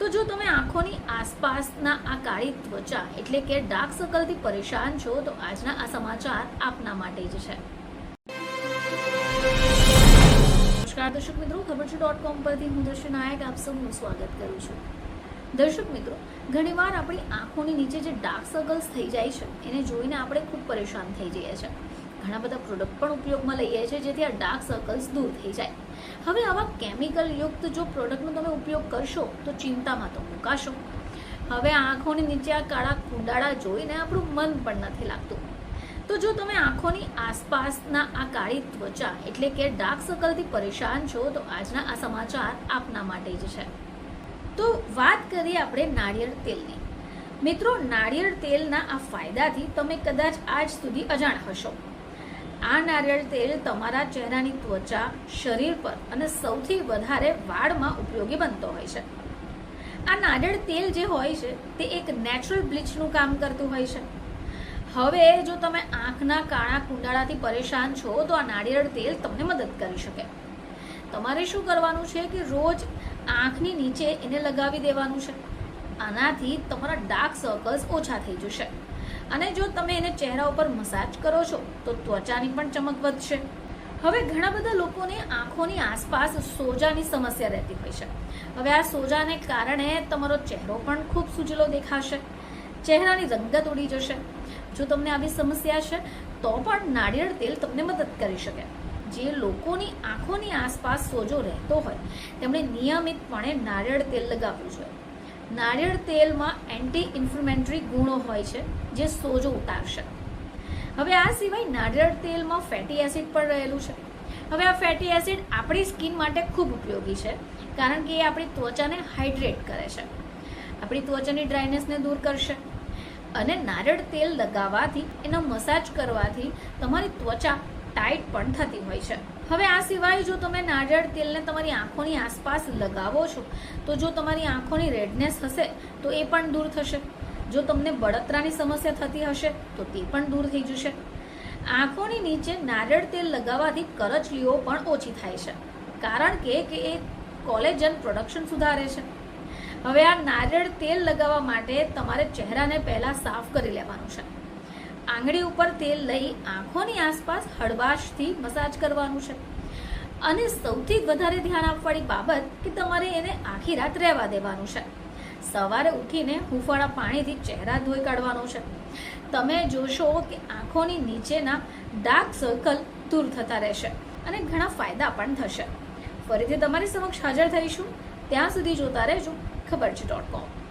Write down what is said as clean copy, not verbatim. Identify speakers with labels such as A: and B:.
A: તો જો તમે આંખોની આસપાસના આ કાળી ત્વચા એટલે કે ડાર્ક સર્કલથી પરેશાન છો તો આજના આ સમાચાર આપના માટે જ છે। નમસ્કાર દર્શક મિત્રો, ખબર છે .com પરથી હું દર્શન નાયક આપ સૌનું સ્વાગત કરું છું। દર્શક મિત્રો, ઘણીવાર આપણી આંખોની નીચે જે ડાર્ક સર્કલ્સ થઈ જાય છે એને જોઈને આપણે ખૂબ પરેશાન થઈ જઈએ છીએ। ઘણા બધા પ્રોડક્ટ પણ ઉપયોગમાં લઈએ છીએ જેથી આ ડાર્ક સર્કલ્સ દૂર થઈ જાય। હવે આવા કેમિકલ યુક્ત જો પ્રોડક્ટનો તમે ઉપયોગ કરશો તો ચિંતામાં તો મુકાશો। હવે આંખોની નીચે આ કાળા કુંડાળા જોઈને આપણું મન પણ નથી લાગતું। તો જો તમે આંખોની આસપાસના આ કાળી ત્વચા એટલે કે ડાર્ક સર્કલથી પરેશાન છો તો આજના આ સમાચાર આપના માટે જ છે। તો વાત કરીએ આપણે નાળિયેર તેલની। મિત્રો, નાળિયેર તેલના આ ફાયદાથી તમે કદાચ આજ સુધી અજાણ હશો। આ નાળિયેર તેલ તમારા ચહેરાની ત્વચા, શરીર પર અને સૌથી વધારે વાળમાં ઉપયોગી બનતો હોય છે। આ નાળિયેર તેલ જે હોય છે તે એક નેચરલ બ્લીચનું કામ કરતું હોય છે। હવે જો તમે આંખના કાળા કુંડાળાથી પરેશાન છો તો આ નાળિયેર તેલ તમને મદદ કરી શકે। તમારે શું કરવાનું છે કે રોજ આંખની નીચે એને લગાવી દેવાનું છે। આનાથી તમારા ડાર્ક સર્કલ્સ ઓછા થઈ જશે અને જો તમે એને ચહેરા ઉપર મસાજ કરો છો તો ત્વચાની પણ ચમક વધશે। હવે ઘણા બધા લોકોને આંખોની આસપાસ સોજાની સમસ્યા રહેતી હોય છે। હવે આ સોજાને કારણે તમારો ચહેરો પણ ખૂબ સૂજેલો દેખાશે, ચહેરાની રંગત ઉડી જશે। જો તમને આવી સમસ્યા છે તો પણ નાળિયેર તેલ તમને મદદ કરી શકે। જે લોકોની આંખોની આસપાસ સોજો રહેતો હોય તેમણે નિયમિતપણે નાળિયેર તેલ લગાવવું જોઈએ। નાળિયેર તેલમાં એન્ટી ઇન્ફ્લેમેટરી ગુણો હોય છે જે સોજો ઉતારશે। હવે આ સિવાય નાળિયેર તેલમાં ફેટી એસિડ પણ રહેલું છે। હવે આ ફેટી એસિડ આપણી સ્કિન માટે ખૂબ ઉપયોગી છે કારણ કે એ આપણી ત્વચાને હાઇડ્રેટ કરે છે, આપણી ત્વચાની ડ્રાયનેસને દૂર કરશે અને નાળિયેર તેલ લગાવવાથી એનો મસાજ કરવાથી તમારી ત્વચા ટાઈટ પણ થતી હોય છે। હવે આ સિવાય જો તમે નાળિયેર તેલને તમારી આંખોની આસપાસ લગાવો છો તો જો તમારી આંખોની રેડનેસ હશે તો એ પણ દૂર થશે। જો તમને બળતરાની સમસ્યા થતી હશે તો તે પણ દૂર થઈ જશે। આંખોની નીચે નાળિયેર તેલ લગાવવાથી કરચલીઓ પણ ઓછી થાય છે કારણ કે એ કોલેજન પ્રોડક્શન સુધારે છે। હવે આ નાળિયેર તેલ લગાવવા માટે તમારે ચહેરાને પહેલાં સાફ કરી લેવાનું છે। આંગળી ઉપર તેલ લઈ આંખોની આસપાસ હળવાશથી મસાજ કરવાનું છે અને સૌથી વધારે ધ્યાન આપવાની બાબત કે તમારે એને આખી રાત રહેવા દેવાનું છે। સવારે ઉઠીને હૂંફાળા પાણીથી ચહેરા ધોઈ કાઢવાનો છે। તમે જોશો કે આંખોની નીચેના ડાર્ક સર્કલ દૂર થતા રહેશે અને ઘણા ફાયદા પણ થશે। ફરીથી તમારી સમક્ષ હાજર થઈશું, ત્યાં સુધી જોતા રહેજો ખબર છે .com।